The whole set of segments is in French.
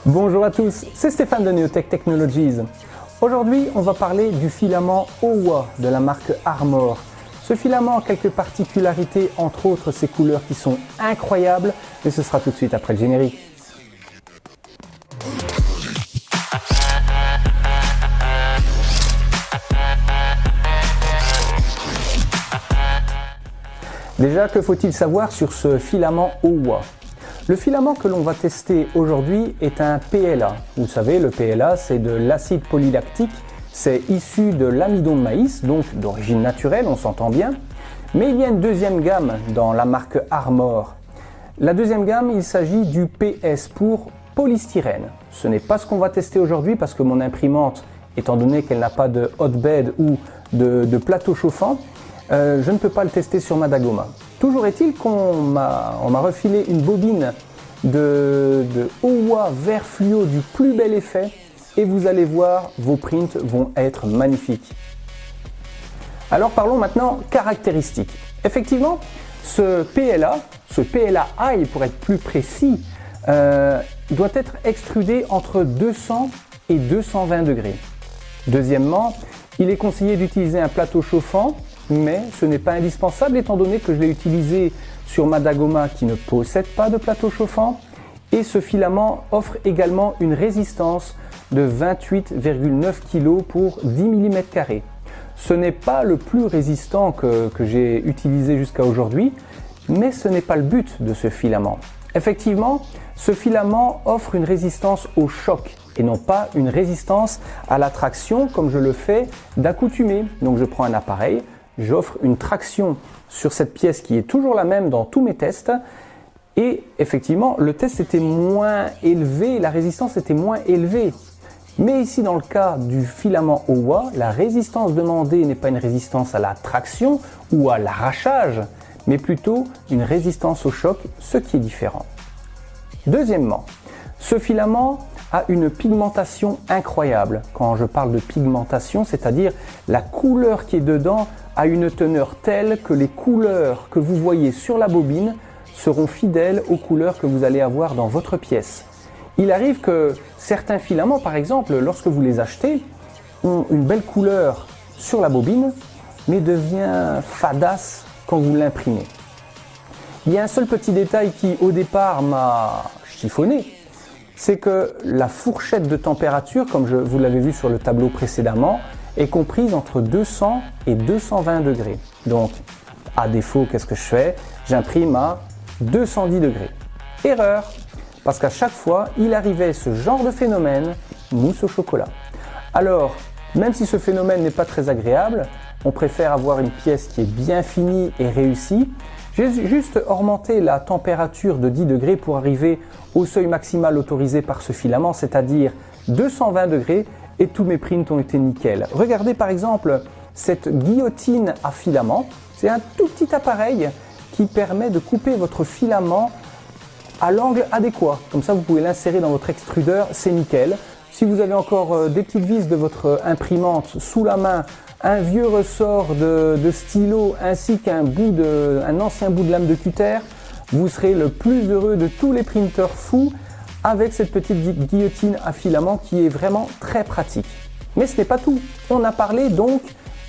Bonjour à tous, c'est Stéphane de Neotech Technologies. Aujourd'hui, on va parler du filament Owa de la marque Armor. Ce filament a quelques particularités, entre autres ses couleurs qui sont incroyables, et ce sera tout de suite après le générique. Déjà, que faut-il savoir sur ce filament Owa ? Le filament que l'on va tester aujourd'hui est un PLA. Vous savez, le PLA, c'est de l'acide polylactique. C'est issu de l'amidon de maïs, donc d'origine naturelle, on s'entend bien. Mais il y a une deuxième gamme dans la marque Armor. La deuxième gamme, il s'agit du PS pour polystyrène. Ce n'est pas ce qu'on va tester aujourd'hui parce que mon imprimante, étant donné qu'elle n'a pas de hotbed ou de plateau chauffant, je ne peux pas le tester sur ma Dagoma. Toujours est-il qu'on m'a refilé une bobine de Owa vert fluo du plus bel effet et vous allez voir, vos prints vont être magnifiques. Alors parlons maintenant caractéristiques. Effectivement, ce PLA high pour être plus précis, doit être extrudé entre 200 et 220 degrés. Deuxièmement, il est conseillé d'utiliser un plateau chauffant, mais ce n'est pas indispensable étant donné que je l'ai utilisé sur ma Dagoma qui ne possède pas de plateau chauffant et ce filament offre également une résistance de 28,9 kg pour 10 mm². Ce n'est pas le plus résistant que j'ai utilisé jusqu'à aujourd'hui, mais ce n'est pas le but de ce filament. Effectivement, ce filament offre une résistance au choc et non pas une résistance à la traction comme je le fais d'accoutumée. Donc je prends un appareil, j'offre une traction sur cette pièce qui est toujours la même dans tous mes tests et effectivement le test était moins élevé, la résistance était moins élevée. Mais ici dans le cas du filament Owa, la résistance demandée n'est pas une résistance à la traction ou à l'arrachage, mais plutôt une résistance au choc, ce qui est différent. Deuxièmement, ce filament a une pigmentation incroyable. Quand je parle de pigmentation, c'est-à-dire la couleur qui est dedans a une teneur telle que les couleurs que vous voyez sur la bobine seront fidèles aux couleurs que vous allez avoir dans votre pièce. Il arrive que certains filaments, par exemple, lorsque vous les achetez, ont une belle couleur sur la bobine, mais devient fadasse quand vous l'imprimez. Il y a un seul petit détail qui, au départ, m'a chiffonné. C'est que la fourchette de température, comme vous l'avez vu sur le tableau précédemment, est comprise entre 200 et 220 degrés. Donc, à défaut, qu'est-ce que je fais? J'imprime à 210 degrés. Erreur, parce qu'à chaque fois, il arrivait ce genre de phénomène, mousse au chocolat. Alors, même si ce phénomène n'est pas très agréable, on préfère avoir une pièce qui est bien finie et réussie. J'ai juste augmenté la température de 10 degrés pour arriver au seuil maximal autorisé par ce filament, c'est-à-dire 220 degrés et tous mes prints ont été nickel. Regardez par exemple cette guillotine à filament. C'est un tout petit appareil qui permet de couper votre filament à l'angle adéquat. Comme ça, vous pouvez l'insérer dans votre extrudeur, c'est nickel. Si vous avez encore des petites vis de votre imprimante sous la main, un vieux ressort de stylo ainsi qu'un ancien bout de lame de cutter, vous serez le plus heureux de tous les printeurs fous avec cette petite guillotine à filament qui est vraiment très pratique. Mais ce n'est pas tout. On a parlé donc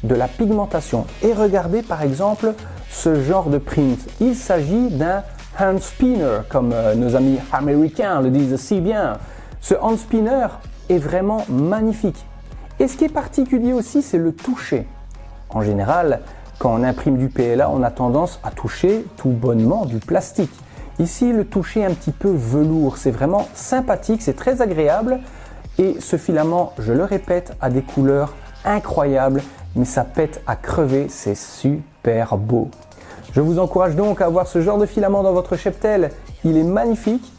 de la pigmentation. Et regardez par exemple ce genre de print. Il s'agit d'un hand spinner, comme nos amis américains le disent si bien. Ce hand spinner est vraiment magnifique. Et ce qui est particulier aussi, c'est le toucher. En général, quand on imprime du PLA, on a tendance à toucher tout bonnement du plastique. Ici, le toucher est un petit peu velours. C'est vraiment sympathique, c'est très agréable. Et ce filament, je le répète, a des couleurs incroyables, mais ça pète à crever, c'est super beau. Je vous encourage donc à avoir ce genre de filament dans votre cheptel. Il est magnifique.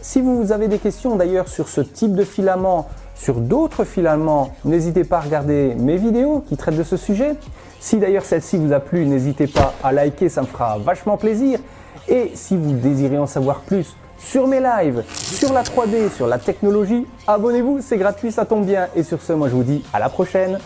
Si vous avez des questions d'ailleurs sur ce type de filament, sur d'autres filaments, n'hésitez pas à regarder mes vidéos qui traitent de ce sujet. Si d'ailleurs celle-ci vous a plu, n'hésitez pas à liker, ça me fera vachement plaisir. Et si vous désirez en savoir plus sur mes lives, sur la 3D, sur la technologie, abonnez-vous, c'est gratuit, ça tombe bien. Et sur ce, moi je vous dis à la prochaine.